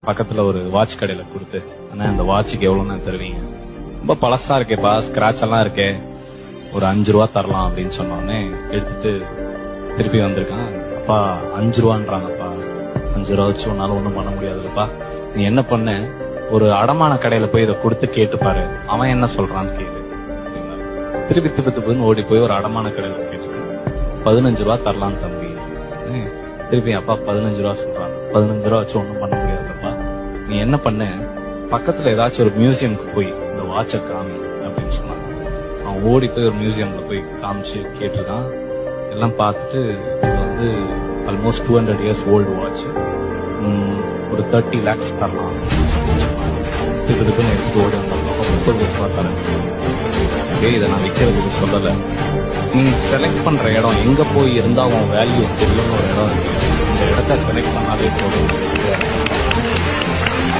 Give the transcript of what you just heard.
பக்கத்துல ஒரு வாட்ச் கடையில கொடுத்து, அண்ணா இந்த வாட்சுக்கு எவ்வளவுன்னு தருவீங்க? ரொம்ப பழசா இருக்கேப்பா, ஸ்கிராட்ச் எல்லாம் இருக்கே, ஒரு 5 ரூபா தரலாம் அப்படின்னு சொன்னோடனே எடுத்துட்டு திருப்பி வந்திருக்கான். அப்பா 5 ரூபான்றாங்கப்பா, 5 ரூபா வச்சு உன்னால ஒண்ணும் பண்ண முடியாதுல்லப்பா. நீ என்ன பண்ண, ஒரு அடமான கடையில போய் இதை கொடுத்து கேட்டுப்பாரு, அவன் என்ன சொல்றான்னு கேளு. திருப்பி திப்புன்னு ஓடி போய் ஒரு அடமான கடையில கேட்டுருக்கான். 15 ரூபா தரலாம் தம்பி. திருப்பி அப்பா 15 ரூபா சொல்றான். 15 ரூபா வச்சு ஒண்ணும் பண்ண முடியாதுல்லப்பா. நீ என்ன பண்ண, பக்கத்துல ஏதாச்சும் ஒரு மியூசியம்க்கு போய் இந்த வாட்சை காமி அப்படின்னு சொன்னாங்க. அவன் ஓடி போய் ஒரு மியூசியம்ல போய் காமிச்சு கேட்டிருக்கான். எல்லாம் பார்த்துட்டு இது ஆல்மோஸ்ட் 200 இயர்ஸ் ஓல்டு வாட்ச், ஒரு 30 lakhs தரலாம். திருப்பி எடுத்துட்டு ஓடி வந்தாங்க. 30 ரூபா தரேன். இதை நான் விற்கிறதுக்கு சொல்லல, நீ செலக்ட் பண்ற இடம் எங்க போய் இருந்தா உன் வேல்யூ தெரியும்னு ஒரு இடம் இருக்கு. இந்த இடத்த செலக்ட் பண்ணாலே போதும்.